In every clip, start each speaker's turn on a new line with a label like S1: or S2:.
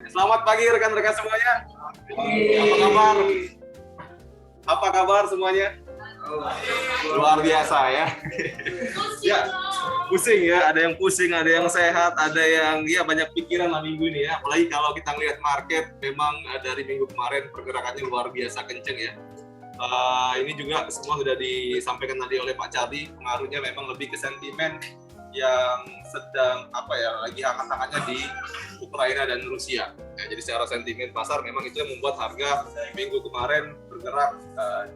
S1: Selamat pagi rekan-rekan semuanya. Apa kabar? Apa kabar semuanya? Luar biasa ya. Ya, pusing ya. Ada yang pusing, ada yang sehat, ada yang ya banyak pikiran lah minggu ini ya. Apalagi kalau kita lihat market, memang dari minggu kemarin pergerakannya luar biasa kenceng ya. Ini juga semua sudah disampaikan tadi oleh Pak Charlie. Pengaruhnya memang lebih ke sentimen yang sedang lagi hangat-hangatnya di Ukraina dan Rusia. Ya, jadi secara sentimen pasar memang itu yang membuat harga minggu kemarin bergerak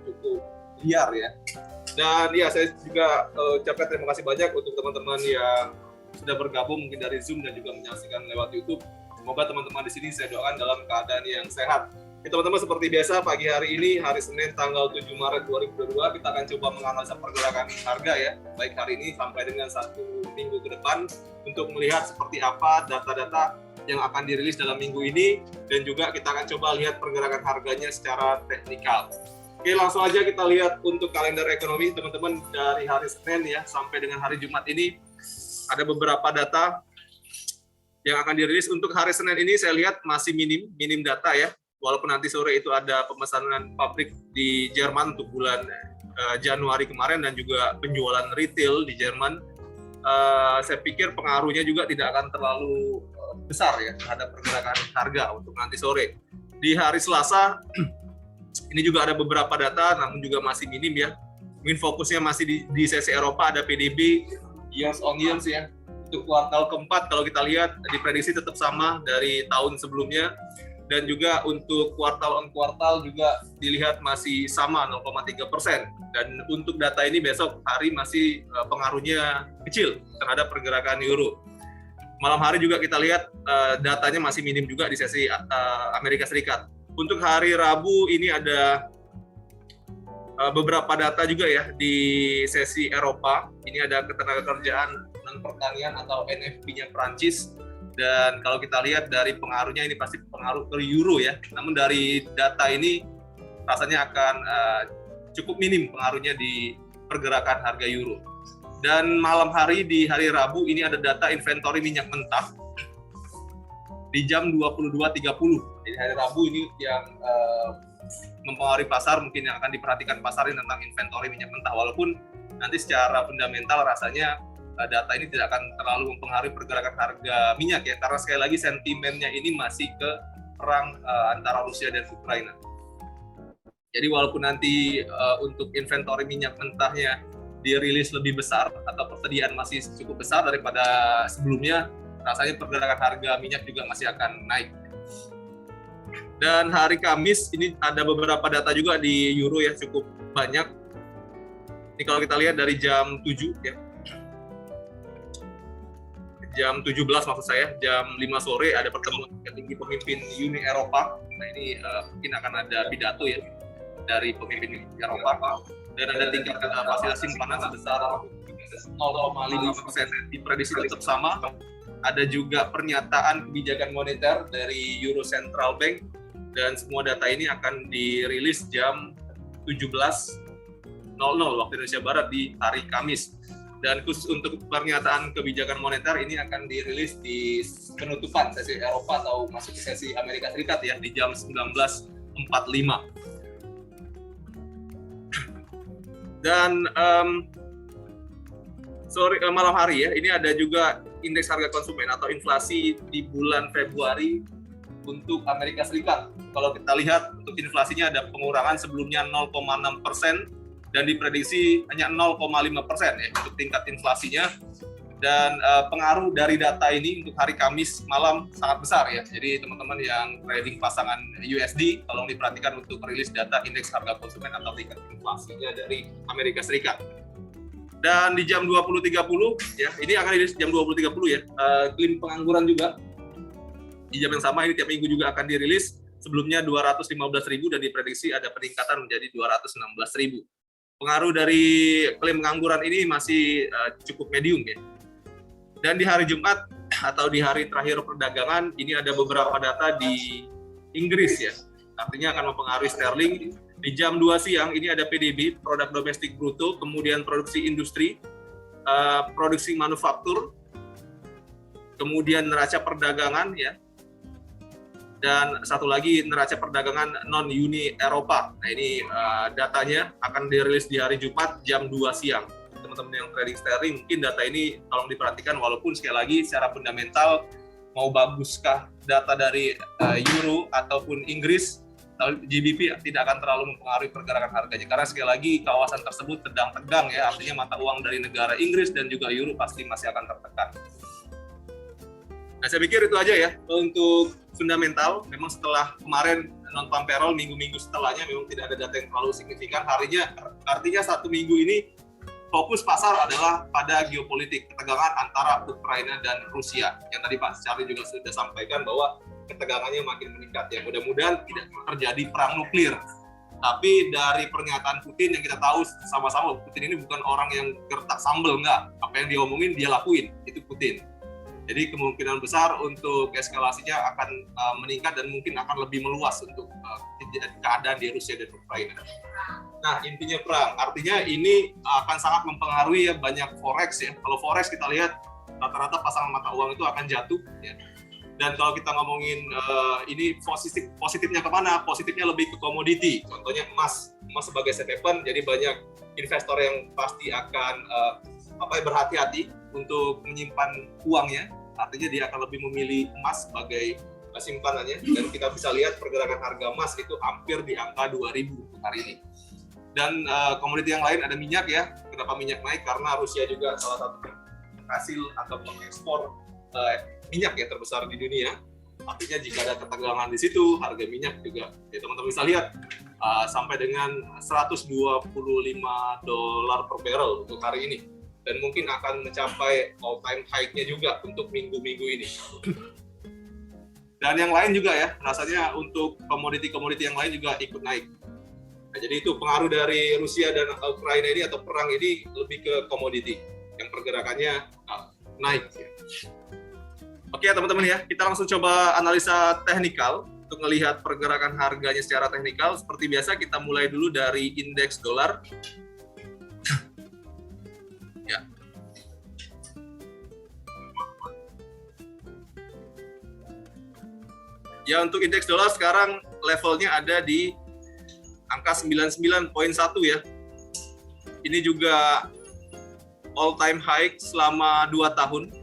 S1: cukup liar ya. Dan ya saya juga ucapkan terima kasih banyak untuk teman-teman yang sudah bergabung mungkin dari Zoom dan juga menyaksikan lewat YouTube. Semoga teman-teman di sini saya doakan dalam keadaan yang sehat. Teman-teman, seperti biasa pagi hari ini, hari Senin tanggal 7 Maret 2022, kita akan coba menganalisa pergerakan harga ya, baik hari ini sampai dengan 1 minggu ke depan, untuk melihat seperti apa data-data yang akan dirilis dalam minggu ini, dan juga kita akan coba lihat pergerakan harganya secara teknikal. Oke, langsung aja kita lihat untuk kalender ekonomi teman-teman dari hari Senin ya sampai dengan hari Jumat ini. Ada beberapa data yang akan dirilis. Untuk hari Senin ini saya lihat masih minim data ya. Walaupun nanti sore itu ada pemesanan pabrik di Jerman untuk bulan Januari kemarin dan juga penjualan retail di Jerman, saya pikir pengaruhnya juga tidak akan terlalu besar ya terhadap pergerakan harga untuk nanti sore. Di hari Selasa ini juga ada beberapa data, namun juga masih minim ya. Mungkin fokusnya masih di sesi Eropa, ada PDB years on years ya. Untuk kuartal keempat kalau kita lihat diprediksi tetap sama dari tahun sebelumnya. Dan juga untuk kuartal on kuartal juga dilihat masih sama 0,3%. Dan untuk data ini besok hari masih pengaruhnya kecil terhadap pergerakan euro. Malam hari juga kita lihat datanya masih minim juga di sesi Amerika Serikat. Untuk hari Rabu ini ada beberapa data juga ya di sesi Eropa. Ini ada ketenagakerjaan non pertanian atau NFP-nya Prancis. Dan kalau kita lihat dari pengaruhnya ini pasti pengaruh ke euro ya. Namun dari data ini rasanya akan cukup minim pengaruhnya di pergerakan harga euro. Dan malam hari di hari Rabu ini ada data inventory minyak mentah di jam 22.30. Jadi hari Rabu ini yang mempengaruhi pasar, mungkin yang akan diperhatikan pasar ini tentang inventory minyak mentah. Walaupun nanti secara fundamental rasanya data ini tidak akan terlalu mempengaruhi pergerakan harga minyak ya, karena sekali lagi sentimennya ini masih ke perang antara Rusia dan Ukraina. Jadi walaupun nanti untuk inventory minyak mentahnya dirilis lebih besar atau persediaan masih cukup besar daripada sebelumnya, rasanya pergerakan harga minyak juga masih akan naik. Dan hari Kamis ini ada beberapa data juga di euro ya, cukup banyak. Ini kalau kita lihat dari jam 7 ya. Jam 17 maksud saya, jam 5 sore ada pertemuan tinggi pemimpin Uni Eropa. Nah ini mungkin akan ada pidato ya dari pemimpin Eropa, dan ada tingkat fasilitas simpanan sebesar 0,5%, diprediksi tetap sama. Ada juga pernyataan kebijakan moneter dari Euro Central Bank, dan semua data ini akan dirilis jam 17.00 waktu Indonesia Barat di hari Kamis. Dan khusus untuk pernyataan kebijakan moneter ini akan dirilis di penutupan sesi Eropa atau masuk ke sesi Amerika Serikat ya di jam 19.45. Dan malam hari ya, ini ada juga indeks harga konsumen atau inflasi di bulan Februari untuk Amerika Serikat. Kalau kita lihat untuk inflasinya ada pengurangan, sebelumnya 0,6%. Dan diprediksi hanya 0,5% ya untuk tingkat inflasinya. Dan pengaruh dari data ini untuk hari Kamis malam sangat besar ya. Jadi teman-teman yang trading pasangan USD, tolong diperhatikan untuk rilis data indeks harga konsumen atau tingkat inflasinya dari Amerika Serikat. Dan di jam 20.30 ya, ini akan dirilis jam 20.30 ya. Klaim pengangguran juga di jam yang sama, ini tiap minggu juga akan dirilis. Sebelumnya 215.000 dan diprediksi ada peningkatan menjadi 216.000. Pengaruh dari klaim pengangguran ini masih cukup medium ya. Dan di hari Jumat atau di hari terakhir perdagangan ini ada beberapa data di Inggris ya. Artinya akan mempengaruhi sterling. Di jam 2 siang ini ada PDB, produk domestik bruto, kemudian produksi industri, produksi manufaktur, kemudian neraca perdagangan ya. Dan satu lagi neraca perdagangan non-Uni Eropa. Nah ini datanya akan dirilis di hari Jumat jam 2 siang. Teman-teman yang trading sterling, mungkin data ini tolong diperhatikan, walaupun sekali lagi secara fundamental mau baguskah data dari Euro ataupun Inggris, GBP tidak akan terlalu mempengaruhi pergerakan harganya. Karena sekali lagi kawasan tersebut sedang tegang ya, artinya mata uang dari negara Inggris dan juga Euro pasti masih akan tertekan. Nah, saya pikir itu aja ya untuk fundamental. Memang setelah kemarin non-farm payroll, minggu-minggu setelahnya memang tidak ada data yang terlalu signifikan. Artinya satu minggu ini fokus pasar adalah pada geopolitik, ketegangan antara Ukraina dan Rusia. Yang tadi Pak Charlie juga sudah sampaikan bahwa ketegangannya makin meningkat. Ya, mudah-mudahan tidak terjadi perang nuklir. Tapi dari pernyataan Putin yang kita tahu sama-sama, Putin ini bukan orang yang gertak sambel, enggak. Apa yang dia omongin, dia lakuin. Itu Putin. Jadi kemungkinan besar untuk eskalasinya akan meningkat dan mungkin akan lebih meluas untuk keadaan di Rusia dan Ukraina. Nah, intinya perang. Artinya ini akan sangat mempengaruhi ya banyak forex ya. Kalau forex kita lihat rata-rata pasangan mata uang itu akan jatuh ya. Dan kalau kita ngomongin ini positifnya kemana? Positifnya lebih ke komoditi. Contohnya emas sebagai safe haven. Jadi banyak investor yang pasti akan berhati-hati untuk menyimpan uangnya. Artinya dia akan lebih memilih emas sebagai simpanannya. Dan kita bisa lihat pergerakan harga emas itu hampir di angka 2.000 untuk hari ini. Dan komoditi yang lain ada minyak ya. Kenapa minyak naik? Karena Rusia juga salah satu penghasil atau pengekspor minyak ya terbesar di dunia. Artinya jika ada ketegangan di situ, harga minyak juga ya teman-teman bisa lihat sampai dengan $125 per barrel untuk hari ini. Dan mungkin akan mencapai all-time high-nya juga untuk minggu-minggu ini. Dan yang lain juga ya, rasanya untuk komoditi-komoditi yang lain juga ikut naik. Nah, jadi itu pengaruh dari Rusia dan Ukraina ini atau perang ini lebih ke komoditi yang pergerakannya naik. Ya. Oke ya teman-teman ya, kita langsung coba analisa teknikal untuk melihat pergerakan harganya secara teknikal. Seperti biasa kita mulai dulu dari indeks dolar. Ya. Ya, untuk indeks dolar sekarang levelnya ada di angka 99.1 ya. Ini juga all time high selama 2 tahun.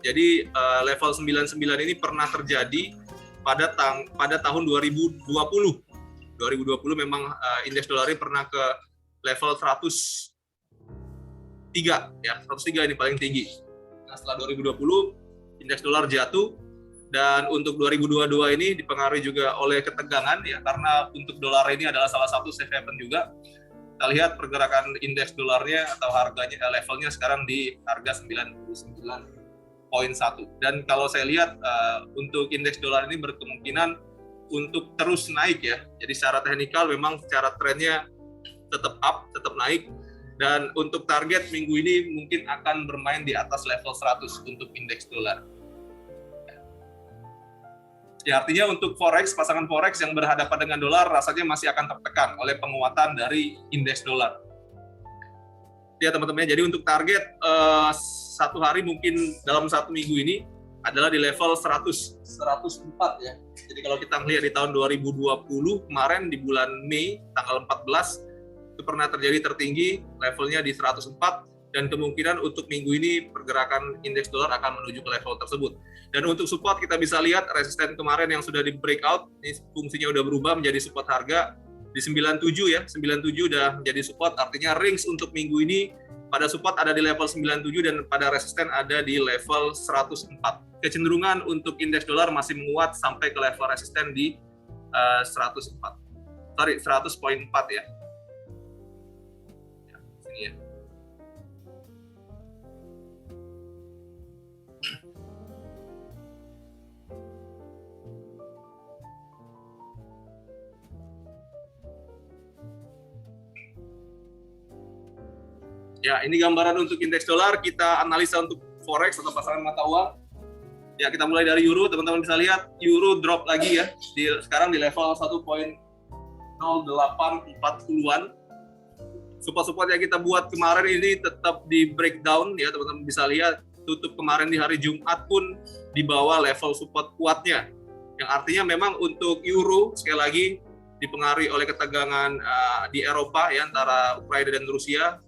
S1: Jadi level 99 ini pernah terjadi pada tahun 2020. 2020 memang indeks dolar ini pernah ke level 103 ya. 103 ini paling tinggi. Nah, setelah 2020 indeks dolar jatuh. Dan untuk 2022 ini dipengaruhi juga oleh ketegangan ya, karena untuk dolar ini adalah salah satu safe haven juga. Kita lihat pergerakan indeks dolarnya atau harganya levelnya sekarang di harga 99.1. Dan kalau saya lihat untuk indeks dolar ini berkemungkinan untuk terus naik ya. Jadi secara teknikal memang secara trennya tetap up, tetap naik. Dan untuk target minggu ini mungkin akan bermain di atas level 100 untuk indeks dolar. Ya, artinya untuk forex, pasangan forex yang berhadapan dengan dolar rasanya masih akan tertekan oleh penguatan dari indeks dolar. Ya teman-teman, jadi untuk target satu hari mungkin dalam satu minggu ini adalah di level 104 ya. Jadi kalau kita melihat di tahun 2020 kemarin di bulan Mei tanggal 14 itu pernah terjadi tertinggi levelnya di 104. Dan kemungkinan untuk minggu ini pergerakan indeks dolar akan menuju ke level tersebut. Dan untuk support kita bisa lihat resisten kemarin yang sudah di breakout, ini fungsinya udah berubah menjadi support harga di 97 ya, 97 udah menjadi support, artinya range untuk minggu ini pada support ada di level 97 dan pada resisten ada di level 104. Kecenderungan untuk indeks dolar masih menguat sampai ke level resisten di 100.4 ya. Ya, sini ya. Ya, ini gambaran untuk indeks dolar, kita analisa untuk forex atau pasangan mata uang. Ya, kita mulai dari euro, teman-teman bisa lihat euro drop lagi ya. Sekarang di level 1.0840-an. Support-support yang kita buat kemarin ini tetap di breakdown ya, teman-teman bisa lihat tutup kemarin di hari Jumat pun di bawah level support kuatnya. Yang artinya memang untuk euro sekali lagi dipengaruhi oleh ketegangan di Eropa ya antara Ukraina dan Rusia,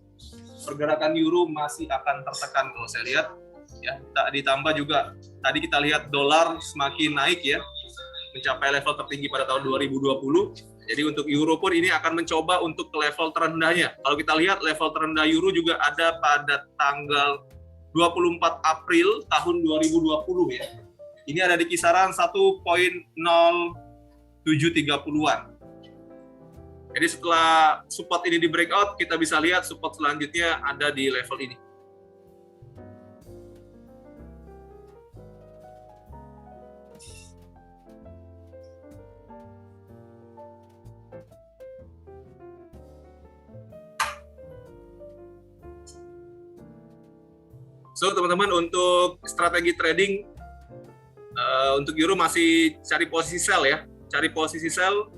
S1: pergerakan euro masih akan tertekan kalau saya lihat ya. Ditambah juga tadi kita lihat dolar semakin naik ya, mencapai level tertinggi pada tahun 2020. Jadi untuk euro pun ini akan mencoba untuk ke level terendahnya. Kalau kita lihat level terendah euro juga ada pada tanggal 24 April tahun 2020 ya. Ini ada di kisaran 1.0730-an. Jadi setelah support ini di breakout, kita bisa lihat support selanjutnya ada di level ini. So teman-teman, untuk strategi trading untuk euro masih cari posisi sell ya, cari posisi sell,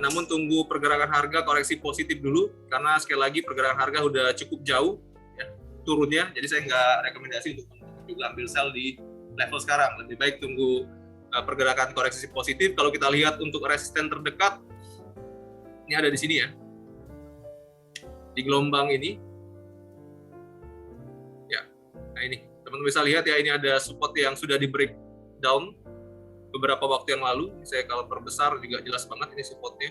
S1: namun tunggu pergerakan harga koreksi positif dulu karena sekali lagi pergerakan harga udah cukup jauh ya, turunnya, jadi saya nggak rekomendasi untuk juga ambil sell di level sekarang. Lebih baik tunggu pergerakan koreksi positif. Kalau kita lihat untuk resisten terdekat ini ada di sini ya, di gelombang ini. Nah ini, teman-teman bisa lihat ya, ini ada support yang sudah di breakdown beberapa waktu yang lalu. Saya kalau perbesar juga jelas banget ini supportnya.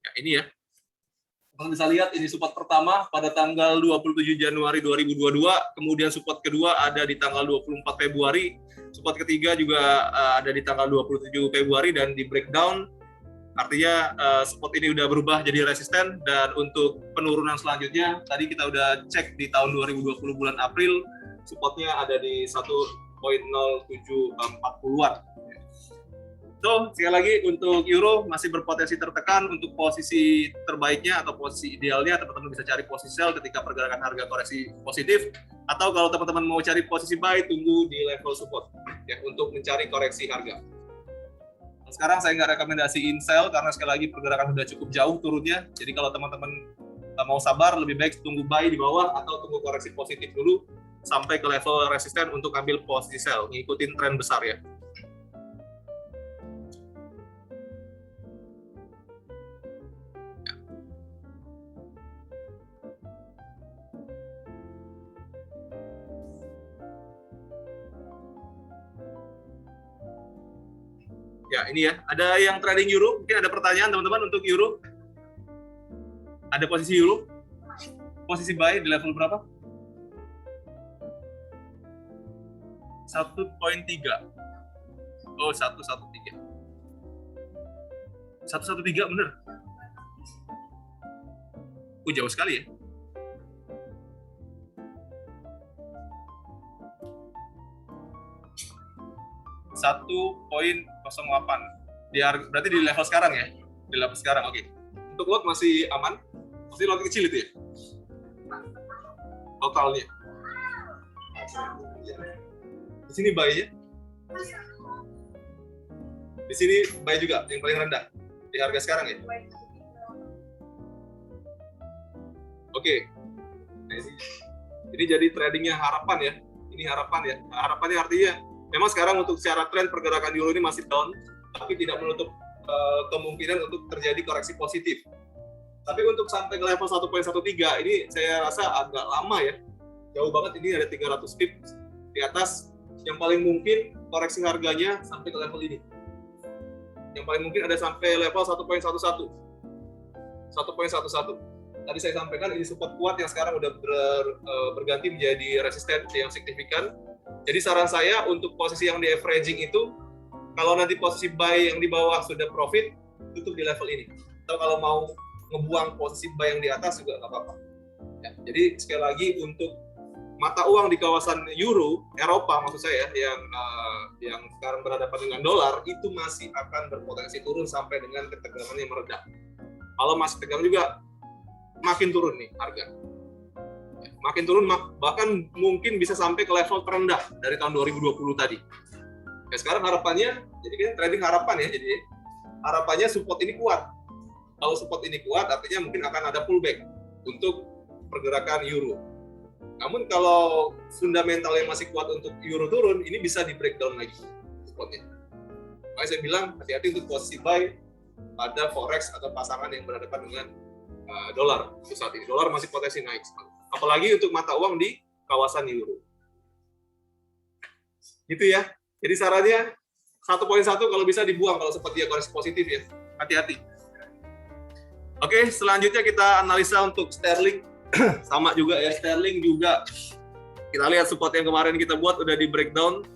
S1: Ya ini ya, teman-teman bisa lihat ini support pertama pada tanggal 27 Januari 2022, kemudian support kedua ada di tanggal 24 Februari, support ketiga juga ada di tanggal 27 Februari dan di breakdown. Artinya support ini udah berubah jadi resisten, dan untuk penurunan selanjutnya tadi kita udah cek di tahun 2020 bulan April, supportnya ada di 1.0740-an. So, sekali lagi untuk euro masih berpotensi tertekan. Untuk posisi terbaiknya atau posisi idealnya teman-teman bisa cari posisi sell ketika pergerakan harga koreksi positif, atau kalau teman-teman mau cari posisi buy tunggu di level support ya untuk mencari koreksi harga. Sekarang saya nggak rekomendasiin sell karena sekali lagi pergerakan udah cukup jauh turunnya. Jadi kalau teman-teman mau sabar, lebih baik tunggu buy di bawah atau tunggu koreksi positif dulu sampai ke level resisten untuk ambil posisi sell, ngikutin tren besar ya. Ya, ini ya. Ada yang trading euro? Mungkin ada pertanyaan teman-teman untuk euro? Ada posisi euro? Posisi buy di level berapa? 1.3. Oh, 113. 113 bener? Jauh sekali ya. .08 berarti di level sekarang ya, di level sekarang. Oke. Untuk lot masih aman, masih lot kecil itu ya totalnya. Di sini buy-nya, di sini buy juga yang paling rendah di harga sekarang ya. Oke. Nah, ini jadi tradingnya harapan ya, ini harapan ya. Harapannya artinya memang sekarang untuk secara tren pergerakan euro ini masih down, tapi tidak menutup kemungkinan untuk terjadi koreksi positif. Tapi untuk sampai ke level 1.13 ini saya rasa agak lama ya, jauh banget. Ini ada 300 pips di atas. Yang paling mungkin koreksi harganya sampai ke level ini. Yang paling mungkin ada sampai level 1.11. 1.11. Tadi saya sampaikan ini support kuat yang sekarang udah berganti menjadi resisten yang signifikan. Jadi saran saya untuk posisi yang di averaging itu, kalau nanti posisi buy yang di bawah sudah profit, tutup di level ini. Atau kalau mau ngebuang posisi buy yang di atas juga nggak apa-apa. Ya, jadi sekali lagi untuk mata uang di kawasan euro, Eropa maksud saya, yang sekarang berhadapan dengan dolar, itu masih akan berpotensi turun sampai dengan ketegangan yang meredah. Kalau masih tegang juga, makin turun nih harga. Makin turun, bahkan mungkin bisa sampai ke level terendah dari tahun 2020 tadi. Ya, sekarang harapannya, jadi kan trading harapan ya, jadi harapannya support ini kuat. Kalau support ini kuat, artinya mungkin akan ada pullback untuk pergerakan euro. Namun kalau fundamentalnya masih kuat untuk euro turun, ini bisa di breakdown lagi spotnya. Makanya saya bilang hati-hati untuk posisi buy pada forex atau pasangan yang berhadapan dengan dolar. Untuk saat ini dolar masih potensi naik, apalagi untuk mata uang di kawasan euro. Gitu ya. Jadi sarannya 1.1 kalau bisa dibuang kalau sempat dia koreksi positif ya. Hati-hati. Oke, selanjutnya kita analisa untuk sterling. Sama juga ya, sterling juga. Kita lihat support yang kemarin kita buat udah di breakdown.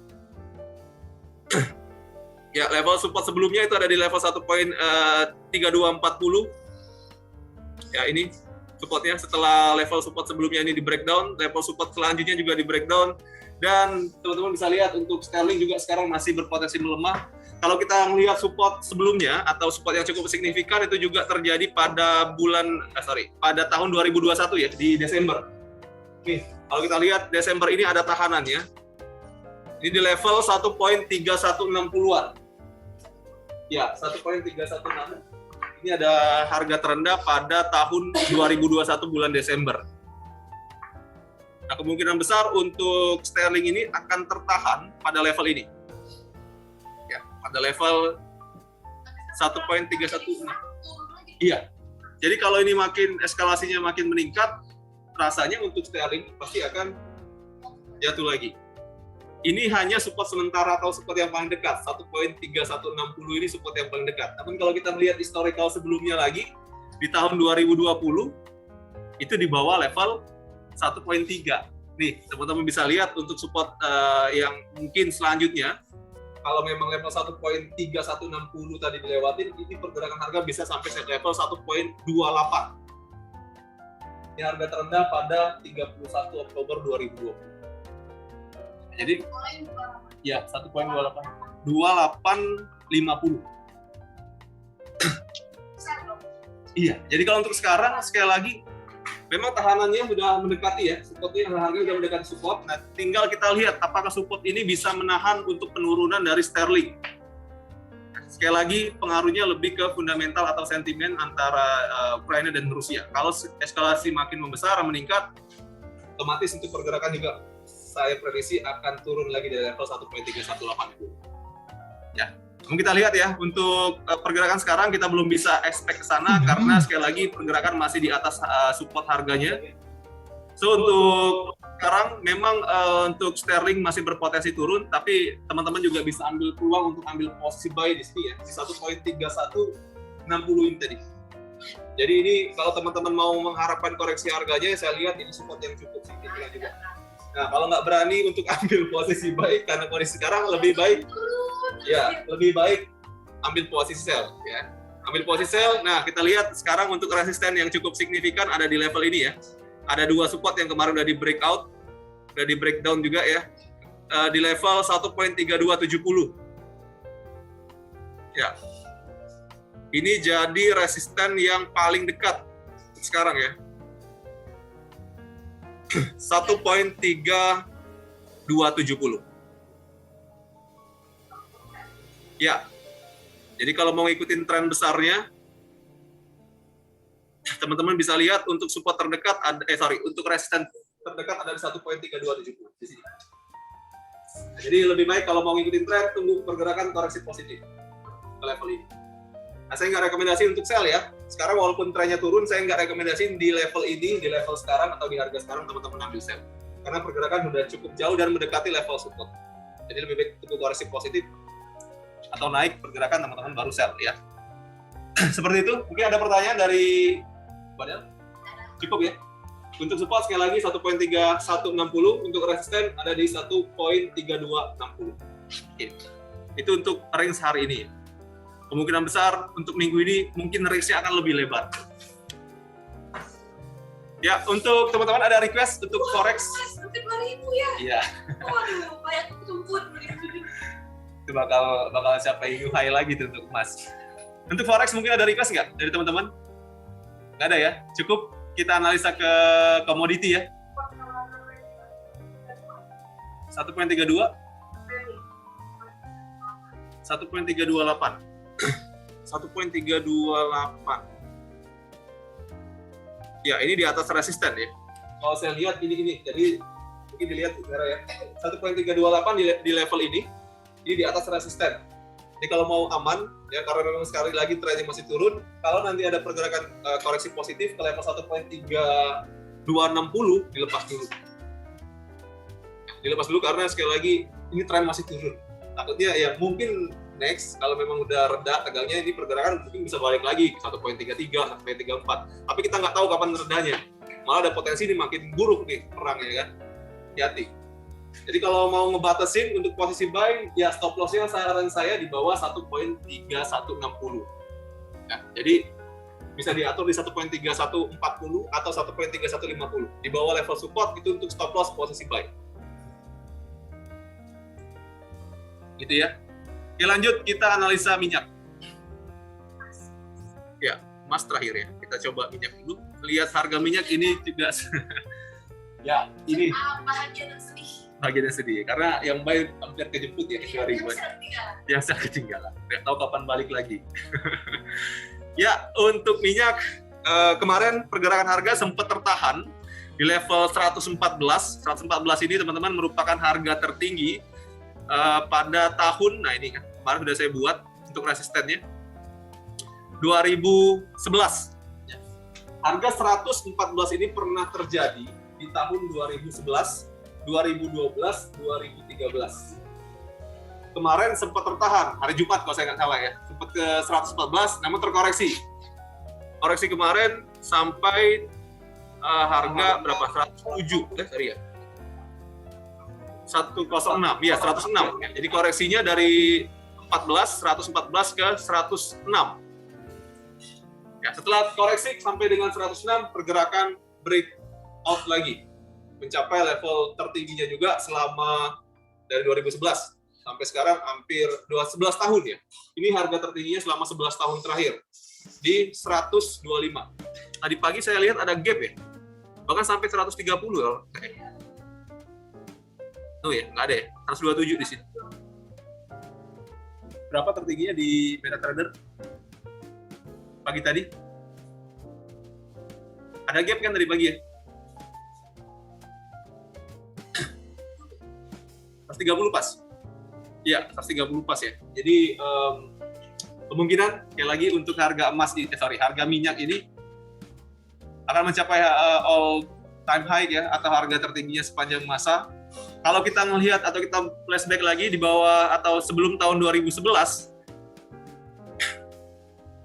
S1: Ya, level support sebelumnya itu ada di level 1.3240. Ya, ini supportnya setelah level support sebelumnya ini di breakdown, level support selanjutnya juga di breakdown. Dan teman-teman bisa lihat untuk sterling juga sekarang masih berpotensi melemah. Kalau kita melihat support sebelumnya atau support yang cukup signifikan itu juga terjadi pada pada tahun 2021 ya, di Desember. Nih, kalau kita lihat Desember ini ada tahanannya. Ini di level 1.3160-an. Ya, 1.316. Ini ada harga terendah pada tahun 2021 bulan Desember. Nah, kemungkinan besar untuk sterling ini akan tertahan pada level ini. Ya, pada level 1.316. Iya. Jadi kalau ini makin eskalasinya makin meningkat, rasanya untuk sterling pasti akan jatuh lagi. Ini hanya support sementara atau support yang paling dekat. 1.3160 ini support yang paling dekat. Namun kalau kita melihat historical sebelumnya lagi, di tahun 2020, itu di bawah level 1.3. Nih, teman-teman bisa lihat untuk support yang mungkin selanjutnya, kalau memang level 1.3160 tadi dilewatin, ini pergerakan harga bisa sampai level 1.28. Ini harga terendah pada 31 Oktober 2020. Jadi, ya 1.28. 2850. Iya, jadi kalau untuk sekarang, sekali lagi, memang tahanannya sudah mendekati ya, supportnya harga sudah mendekati support. Nah, tinggal kita lihat apakah support ini bisa menahan untuk penurunan dari sterling. Sekali lagi, pengaruhnya lebih ke fundamental atau sentimen antara Ukraina dan Rusia. Kalau eskalasi makin membesar, meningkat, otomatis untuk pergerakan juga saya prediksi akan turun lagi dari level 1.3180. Ya. Kita lihat ya, untuk pergerakan sekarang kita belum bisa expect ke sana karena sekali lagi pergerakan masih di atas support harganya. So untuk sekarang memang untuk sterling masih berpotensi turun, tapi teman-teman juga bisa ambil peluang untuk ambil posisi buy di sini ya, di 1.3160 ini tadi. Jadi ini kalau teman-teman mau mengharapkan koreksi harganya, saya lihat ini support yang cukup signifikan juga. Nah, kalau nggak berani untuk ambil posisi buy karena kondisi sekarang lebih baik ambil posisi sell ya. Ambil posisi sell. Nah, kita lihat sekarang untuk resisten yang cukup signifikan ada di level ini ya. Ada dua support yang kemarin udah di breakout, udah di breakdown juga ya. Di level 1.3270. Ya. Ini jadi resisten yang paling dekat sekarang ya. 1.3270. Ya, jadi kalau mau ngikutin tren besarnya, teman-teman bisa lihat untuk support terdekat, untuk resisten terdekat ada di 1.3270 di sini. Nah, jadi lebih baik kalau mau ngikutin tren, tunggu pergerakan koreksi positif ke level ini. Nah, saya nggak rekomendasi untuk sell ya. Sekarang walaupun trennya turun, saya nggak rekomendasi di level ini, di level sekarang atau di harga sekarang teman-teman ambil sell. Karena pergerakan sudah cukup jauh dan mendekati level support. Jadi lebih baik tunggu koreksi positif atau naik pergerakan teman-teman baru sell ya. Seperti itu. Mungkin ada pertanyaan dari Badal? Cukup ya. Untuk support sekali lagi 1.3160, untuk resisten ada di 1.3260. Itu untuk range hari ini. Kemungkinan besar untuk minggu ini mungkin range-nya akan lebih lebar. Ya, untuk teman-teman ada request untuk forex.
S2: Sampai 2.000 ya?
S1: Iya.
S2: Waduh, banyak tumput.
S1: Itu bakal capai new high lagi tuh untuk emas. Untuk forex mungkin ada request nggak dari teman-teman? Nggak ada ya? Cukup kita analisa ke komoditi ya. 1.32 1.328 1.328. Ya, ini di atas resisten ya. kalau saya lihat ini, jadi mungkin dilihat ya, 1.328 di level ini di atas resisten. Jadi kalau mau aman, ya karena memang sekali lagi trennya masih turun, kalau nanti ada pergerakan koreksi positif ke level 1.3260, dilepas dulu. Dilepas dulu karena sekali lagi ini tren masih turun. Takutnya ya mungkin next kalau memang udah reda tegangnya, ini pergerakan mungkin bisa balik lagi ke 1.33, 1.34. Tapi kita nggak tahu kapan redanya. Malah ada potensi ini makin buruk nih perangnya kan. Hati-hati. Jadi kalau mau ngebatasin untuk posisi buy, ya stop loss-nya saran saya di bawah 1.3160. Nah, jadi bisa diatur di 1.3140 atau 1.3150. Di bawah level support itu untuk stop loss posisi buy. Gitu ya. Oke, lanjut kita analisa minyak. Ya, Mas terakhir ya. Kita coba minyak dulu. Lihat harga minyak ini juga ya, ini bagian yang sedih karena yang baik hampir kejemput ya yang saya ketinggalan. Nggak tahu kapan balik lagi. Ya, untuk minyak kemarin pergerakan harga sempat tertahan di level 114. 114 ini teman-teman merupakan harga tertinggi pada tahun, nah ini kan kemarin sudah saya buat untuk resistennya 2011. Harga 114 ini pernah terjadi di tahun 2011, 2012, 2013. Kemarin sempat tertahan, hari Jumat kalau saya nggak salah ya, sempat ke 114, namun terkoreksi. Koreksi kemarin sampai harga berapa? 107, sorry ya. 106, ya 106. Ya. Jadi koreksinya dari 114 ke 106. Ya, setelah koreksi sampai dengan 106, pergerakan breakout lagi. Mencapai level tertingginya juga selama dari 2011 sampai sekarang hampir 11 tahun ya. Ini harga tertingginya selama 11 tahun terakhir di 125. Tadi pagi saya lihat ada gap ya. Bahkan sampai 130 loh. Oh ya, nggak ada ya. 127 di sini. Berapa tertingginya di MetaTrader? Pagi tadi? Ada gap kan dari pagi ya? 130 pas. Iya, 130 pas ya. Jadi kemungkinan sekali lagi untuk harga emas harga minyak ini akan mencapai all time high ya, atau harga tertingginya sepanjang masa. Kalau kita melihat atau kita flashback lagi di bawah atau sebelum tahun 2011,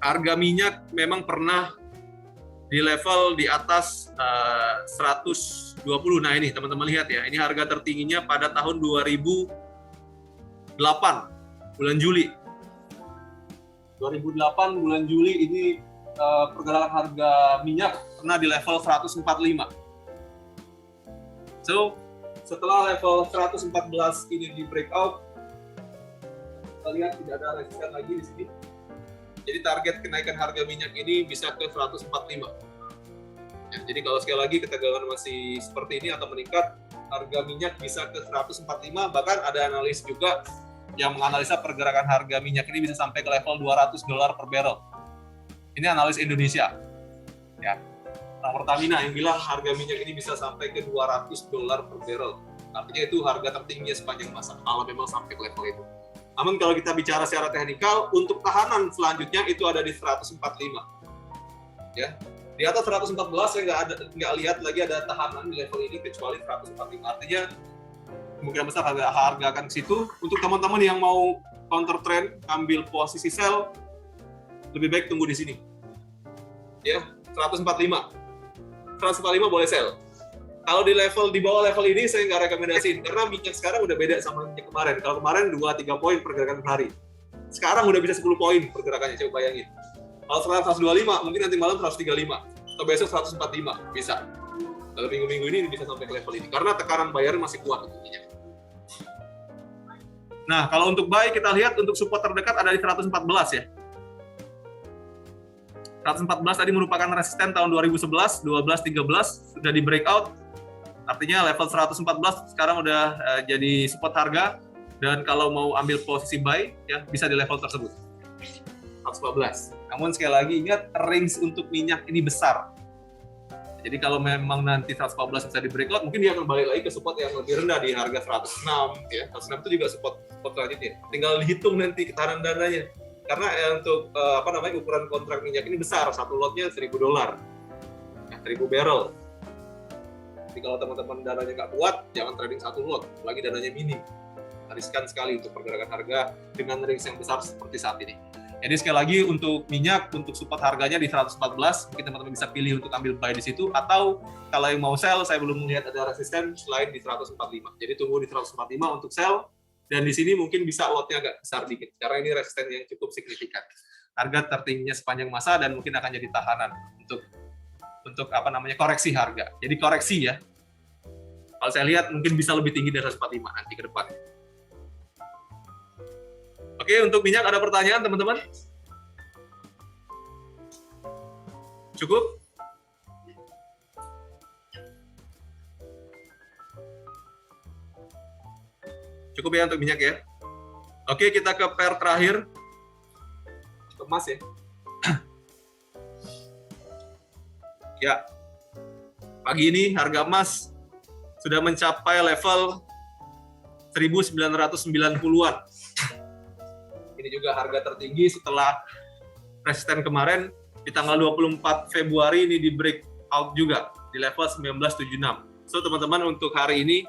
S1: harga minyak memang pernah di level di atas 120. Nah ini teman-teman lihat ya, ini harga tertingginya pada tahun 2008 bulan Juli. 2008 bulan Juli ini pergerakan harga minyak pernah di level 145. So setelah level 114 ini di breakout, kita lihat tidak ada resisten lagi di sini. Jadi target kenaikan harga minyak ini bisa ke 145. Ya, jadi kalau sekali lagi ketegangan masih seperti ini atau meningkat, harga minyak bisa ke 145. Bahkan ada analis juga yang menganalisa pergerakan harga minyak ini bisa sampai ke level $200 per barrel. Ini analis Indonesia. Ya. Pertamina yang bilang harga minyak ini bisa sampai ke $200 per barrel. Artinya itu harga tertingginya sepanjang masa kalau memang sampai ke level itu. Namun kalau kita bicara secara teknikal, untuk tahanan selanjutnya itu ada di 145. Ya, di atas 114 saya nggak lihat lagi ada tahanan di level ini kecuali 145. Artinya kemungkinan besar harga akan ke situ. Untuk teman-teman yang mau counter trend, ambil posisi sell, lebih baik tunggu di sini. Ya, 145. 145 boleh sell. Kalau di bawah level ini saya nggak rekomendasiin karena minyak sekarang udah beda sama minyak kemarin. Kalau kemarin 2-3 poin pergerakan per hari. Sekarang udah bisa 10 poin pergerakannya, coba bayangin. Kalau 125 mungkin nanti malam 135 atau besok 145 bisa. Dalam minggu-minggu ini bisa sampai ke level ini karena tekanan bayar masih kuat untuk minyak. Nah, kalau untuk buy kita lihat untuk support terdekat ada di 114 ya. 114 tadi merupakan resisten tahun 2011, 12, 13 sudah di breakout. Artinya level 114 sekarang udah jadi support harga, dan kalau mau ambil posisi buy ya bisa di level tersebut 114. Namun sekali lagi ingat range untuk minyak ini besar. Jadi kalau memang nanti 114 bisa di breakout, mungkin dia akan balik lagi ke support yang lebih rendah di harga 106 ya. 106 itu juga support selanjutnya. Tinggal dihitung nanti ketahanan dananya. Karena untuk ukuran kontrak minyak ini besar, satu lotnya $1.000, ya, 1.000 barrel. Jadi kalau teman-teman dananya nggak kuat, jangan trading satu lot, lagi dananya minim. Riskan sekali untuk pergerakan harga dengan range yang besar seperti saat ini. Jadi sekali lagi untuk minyak, untuk support harganya di 114, mungkin teman-teman bisa pilih untuk ambil buy di situ, atau kalau yang mau sell, saya belum melihat ada resisten selain di 145. Jadi tunggu di 145 untuk sell, dan di sini mungkin bisa lotnya agak besar dikit, karena ini resisten yang cukup signifikan. Harga tertingginya sepanjang masa dan mungkin akan jadi tahanan untuk koreksi harga. Jadi koreksi ya. Kalau saya lihat mungkin bisa lebih tinggi dari 145 nanti ke depan. Oke, untuk minyak ada pertanyaan teman-teman? Cukup? Cukup ya untuk minyak ya. Oke, kita ke pair terakhir. Emas ya. Ya. Pagi ini harga emas sudah mencapai level 1990-an. Ini juga harga tertinggi setelah resisten kemarin di tanggal 24 Februari ini di breakout juga di level 1976. So teman-teman, untuk hari ini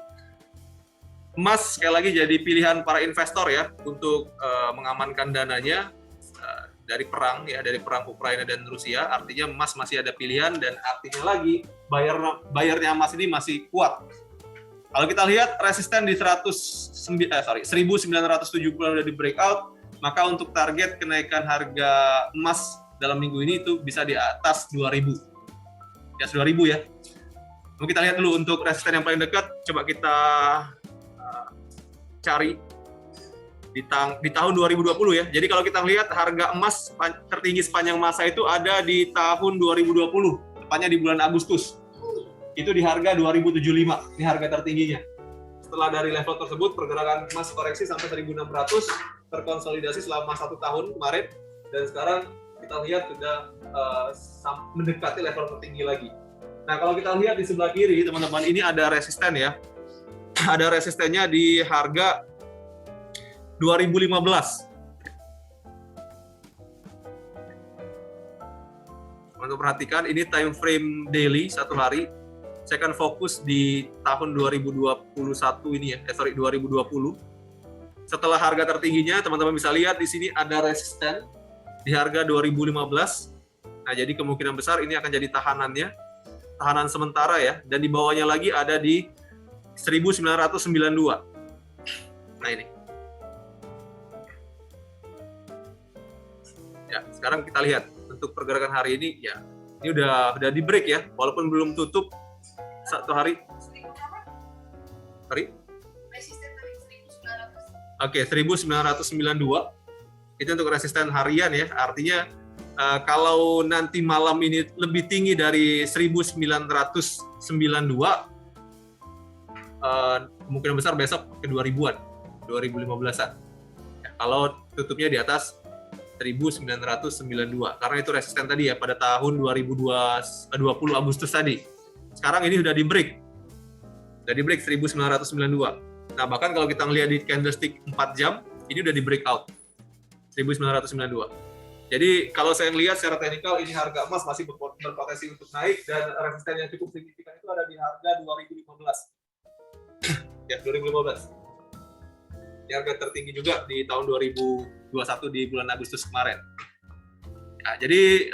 S1: emas sekali lagi jadi pilihan para investor ya untuk mengamankan dananya dari perang Ukraina dan Rusia. Artinya emas masih ada pilihan, dan artinya lagi bayarnya emas ini masih kuat. Kalau kita lihat resisten di 1970 udah di breakout, maka untuk target kenaikan harga emas dalam minggu ini itu bisa di atas 2.000. Ya, 2.000 ya. Mau kita lihat dulu untuk resisten yang paling dekat, coba kita cari di tahun 2020 ya. Jadi kalau kita lihat harga emas tertinggi sepanjang masa itu ada di tahun 2020, tepatnya di bulan Agustus. Itu di harga 2075, ini harga tertingginya. Setelah dari level tersebut, pergerakan emas koreksi sampai 1.600, terkonsolidasi selama 1 tahun kemarin, dan sekarang kita lihat sudah mendekati level tertinggi lagi. Nah, kalau kita lihat di sebelah kiri, teman-teman, ini ada resisten ya. Ada resistennya di harga 2015. Untuk perhatikan, ini time frame daily 1 hari. Saya akan fokus di tahun 2021 ini ya, 2020. Setelah harga tertingginya, teman-teman bisa lihat di sini ada resisten di harga 2015. Nah, jadi kemungkinan besar ini akan jadi tahanannya, tahanan sementara ya. Dan di bawahnya lagi ada di 1992. Nah ini. Ya, sekarang kita lihat untuk pergerakan hari ini ya. Ini udah di break ya, walaupun belum tutup 1 hari. Hari? Oke, 1992. Itu untuk resisten harian ya. Artinya kalau nanti malam ini lebih tinggi dari 1992, kemungkinan besar besok ke 2000-an, 2015-an. Ya, kalau tutupnya di atas 1992, karena itu resisten tadi ya pada tahun 2020 Agustus tadi. Sekarang ini sudah di break 1992. Nah, bahkan kalau kita ngelihat di candlestick 4 jam, ini udah di breakout 1992. Jadi kalau saya lihat secara teknikal, ini harga emas masih berpotensi untuk naik, dan resisten yang cukup signifikan itu ada di harga 2015. Ya, 2015. Ini harga tertinggi juga di tahun 2021 di bulan Agustus kemarin. Nah, jadi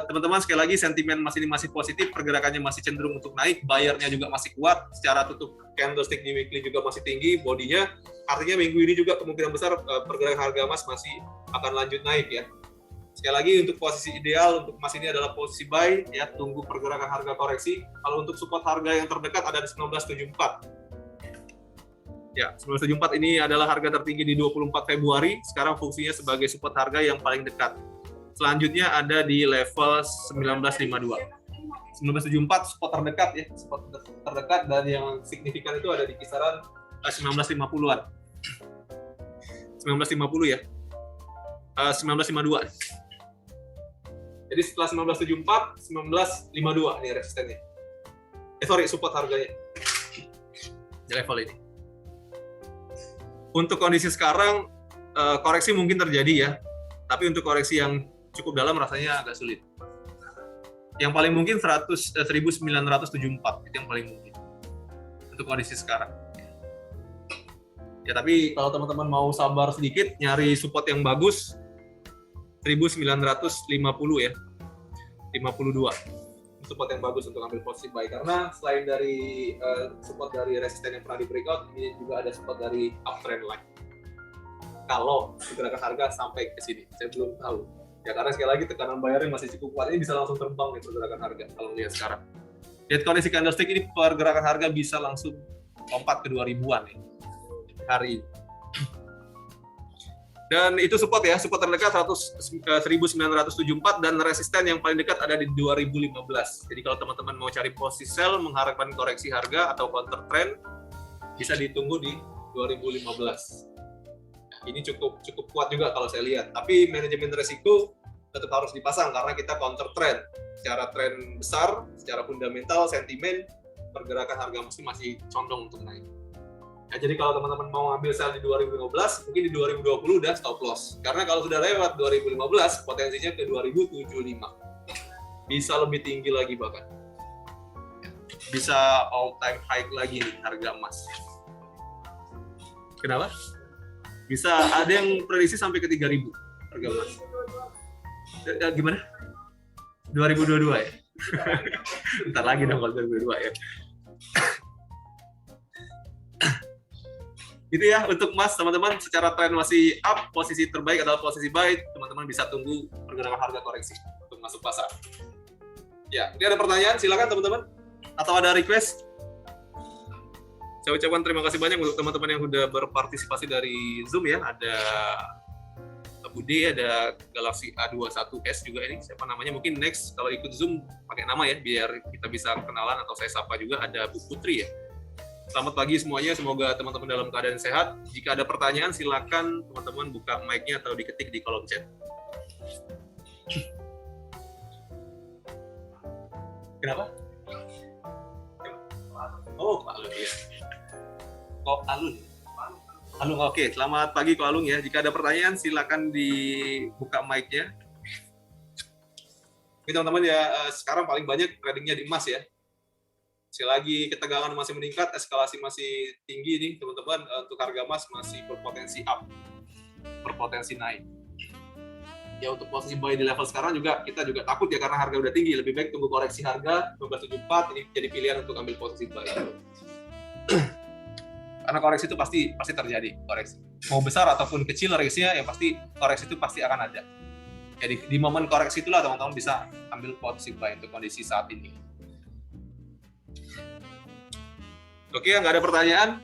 S1: teman-teman, sekali lagi sentimen ini masih positif, pergerakannya masih cenderung untuk naik, bayarnya juga masih kuat, secara tutup candlestick di weekly juga masih tinggi bodinya. Artinya minggu ini juga kemungkinan besar pergerakan harga emas masih akan lanjut naik ya. Sekali lagi, untuk posisi ideal untuk emas ini adalah posisi buy ya, tunggu pergerakan harga koreksi. Kalau untuk support harga yang terdekat ada di 1974. Ya, 1974 ini adalah harga tertinggi di 24 Februari, sekarang fungsinya sebagai support harga yang paling dekat. Selanjutnya ada di level 1952. 1974 support terdekat ya, support terdekat, dan yang signifikan itu ada di kisaran 1950-an. 1950 ya. 1952. Jadi setelah 1974, 1952 ini resistennya. support harganya di level ini. Untuk kondisi sekarang koreksi mungkin terjadi ya, tapi untuk koreksi yang cukup dalam rasanya agak sulit. Yang paling mungkin 1974 itu yang paling mungkin untuk kondisi sekarang. Ya tapi kalau teman-teman mau sabar sedikit, nyari support yang bagus 1950 ya, 52 support yang bagus untuk ambil posisi buy, karena selain dari support dari resisten yang pernah di breakout, ini juga ada support dari uptrend line. Kalau pergerakan harga sampai ke sini, saya belum tahu. Ya karena sekali lagi tekanan bayarnya masih cukup kuat, ini bisa langsung terbang nih pergerakan harga kalau lihat sekarang. Lihat kondisi candlestick ini, pergerakan harga bisa langsung lompat ke 2000-an nih hari ini. Dan itu support ya, support terdekat 1974 dan resisten yang paling dekat ada di 2015. Jadi kalau teman-teman mau cari posisi sell mengharapkan koreksi harga atau counter trend, bisa ditunggu di 2015. Ini cukup kuat juga kalau saya lihat. Tapi manajemen risiko tetap harus dipasang karena kita counter trend. Secara tren besar, secara fundamental, sentimen, pergerakan harga masih condong untuk naik. Ya, jadi kalau teman-teman mau ngambil sell di 2015, mungkin di 2020 udah stop loss. Karena kalau sudah lewat 2015, potensinya ke 2075. Bisa lebih tinggi lagi bahkan. Bisa all time high lagi nih harga emas. Kenapa? Bisa ada yang prediksi sampai ke 3.000 harga emas. Gimana? 2022 ya? Bentar lagi dong kalau 2022 ya. Itu ya untuk emas teman-teman, secara tren masih up, posisi terbaik adalah posisi buy, teman-teman bisa tunggu pergerakan harga koreksi untuk masuk pasar. Ya, ini ada pertanyaan, silakan teman-teman, atau ada request. Saya ucapkan terima kasih banyak untuk teman-teman yang sudah berpartisipasi dari Zoom ya. Ada Budi, ada Galaxy A21s juga ini, siapa namanya, mungkin next kalau ikut Zoom pakai nama ya, biar kita bisa kenalan, atau saya sapa juga. Ada Bu Putri ya. Selamat pagi semuanya, semoga teman-teman dalam keadaan sehat. Jika ada pertanyaan, silakan teman-teman buka mic-nya atau diketik di kolom chat. Kenapa? Oh, Pak Alun ya. Kok Alun? Alun, oke. Selamat pagi Kok Alun ya. Jika ada pertanyaan, silakan dibuka mic-nya. Oke teman-teman ya, sekarang paling banyak tradingnya di emas ya. Selagi ketegangan masih meningkat, eskalasi masih tinggi nih teman-teman, untuk harga emas masih berpotensi up, berpotensi naik. Ya untuk posisi buy di level sekarang juga kita juga takut ya karena harga udah tinggi, lebih baik tunggu koreksi harga 1974, ini jadi pilihan untuk ambil posisi buy. Karena koreksi itu pasti terjadi, koreksi. Mau besar ataupun kecil risknya, yang pasti koreksi itu pasti akan ada. Jadi di momen koreksi itulah teman-teman bisa ambil posisi buy untuk kondisi saat ini. Oke, nggak ada pertanyaan.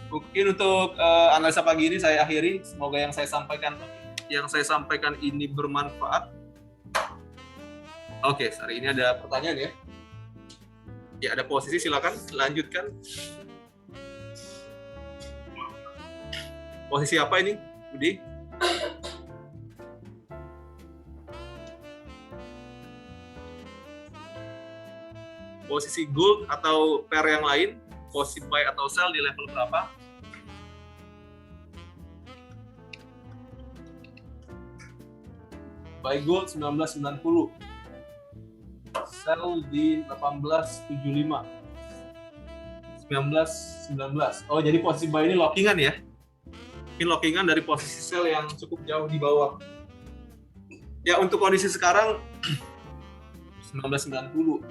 S1: Mungkin untuk analisa pagi ini saya akhiri. Semoga yang saya sampaikan ini bermanfaat. Oke, hari ini ada pertanyaan ya. Ya, ada posisi, silakan lanjutkan. Posisi apa ini, Budi? Posisi gold atau pair yang lain? Posisi buy atau sell di level berapa? Buy gold 1990, sell di 1875, 1919. Oh, jadi posisi buy ini lockingan ya? Ini lockingan dari posisi sell yang cukup jauh di bawah. Ya untuk kondisi sekarang 1990.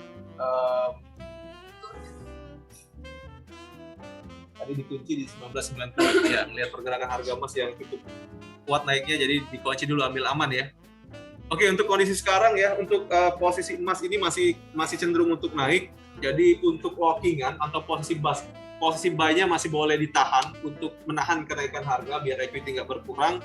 S1: Tadi dikunci di 1990 ya, melihat pergerakan harga emas yang cukup kuat naiknya, jadi dikunci dulu, ambil aman ya. Oke, untuk kondisi sekarang ya, untuk posisi emas ini masih cenderung untuk naik. Jadi untuk lockingan atau posisi buy-nya masih boleh ditahan untuk menahan kenaikan harga biar equity nggak berkurang.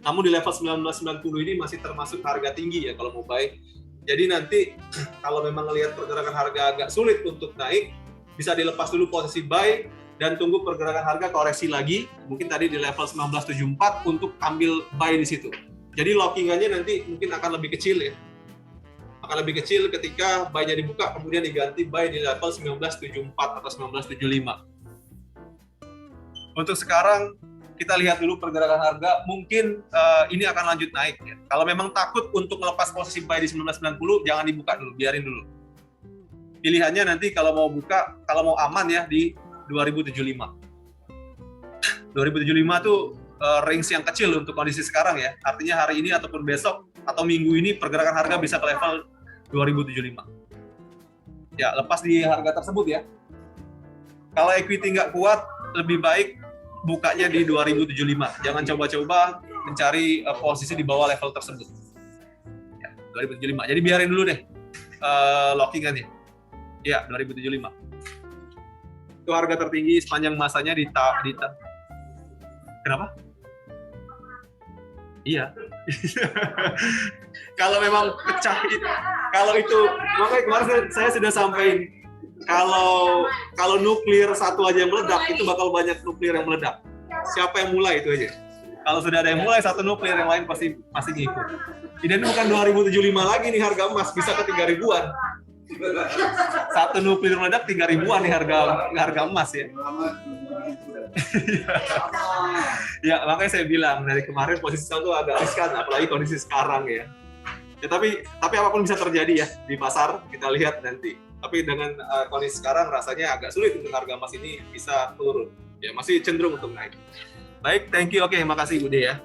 S1: Namun di level 1990 ini masih termasuk harga tinggi ya kalau mau buy. Jadi nanti kalau memang melihat pergerakan harga agak sulit untuk naik, bisa dilepas dulu posisi buy dan tunggu pergerakan harga koreksi lagi, mungkin tadi di level 1974 untuk ambil buy di situ. Jadi lockingannya nanti mungkin akan lebih kecil ya. akan lebih kecil ketika buy-nya dibuka kemudian diganti buy di level 1974 atau 1975. Untuk sekarang kita lihat dulu pergerakan harga, mungkin ini akan lanjut naik ya. Kalau memang takut untuk melepas posisi buy di 1990, jangan dibuka dulu, biarin dulu. Pilihannya nanti kalau mau buka, kalau mau aman ya di 2075. 2075 tuh range yang kecil untuk kondisi sekarang ya. Artinya hari ini ataupun besok atau minggu ini pergerakan harga bisa ke level 2075. Ya, lepas di harga tersebut ya. Kalau equity nggak kuat, lebih baik bukanya di 2075. Jangan coba-coba mencari posisi di bawah level tersebut. Ya, 2075. Jadi biarin dulu deh lockingannya. Ya, 2075. Itu harga tertinggi sepanjang masanya di Kenapa? Iya. Kalau memang pecah, kalau itu, makanya kemarin saya sudah sampaikan, kalau nuklir satu aja yang meledak, itu bakal banyak nuklir yang meledak. Siapa yang mulai itu aja. Kalau sudah ada yang mulai satu nuklir, yang lain pasti ngikut. Dan bukan 2075 lagi nih harga emas, bisa ke 3.000-an. Satu nuklir meledak 3.000-an nih harga emas ya. Ya, makanya saya bilang dari kemarin posisi itu agak riskan, apalagi kondisi sekarang ya. Ya tapi apapun bisa terjadi ya di pasar, kita lihat nanti. Tapi dengan kondisi sekarang rasanya agak sulit untuk harga emas ini bisa turun. Ya, masih cenderung untuk naik. Baik, thank you. Oke, makasih Bude ya.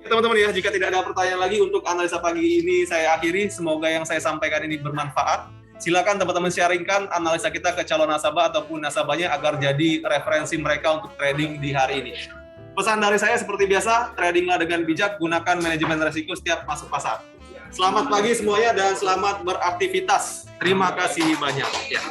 S1: Teman-teman ya, jika tidak ada pertanyaan lagi untuk analisa pagi ini saya akhiri. Semoga yang saya sampaikan ini bermanfaat. Silakan teman-teman sharingkan analisa kita ke calon nasabah ataupun nasabahnya agar jadi referensi mereka untuk trading di hari ini. Pesan dari saya seperti biasa, tradinglah dengan bijak, gunakan manajemen risiko setiap masuk pasar. Selamat pagi semuanya dan selamat beraktivitas. Terima kasih banyak. Ya.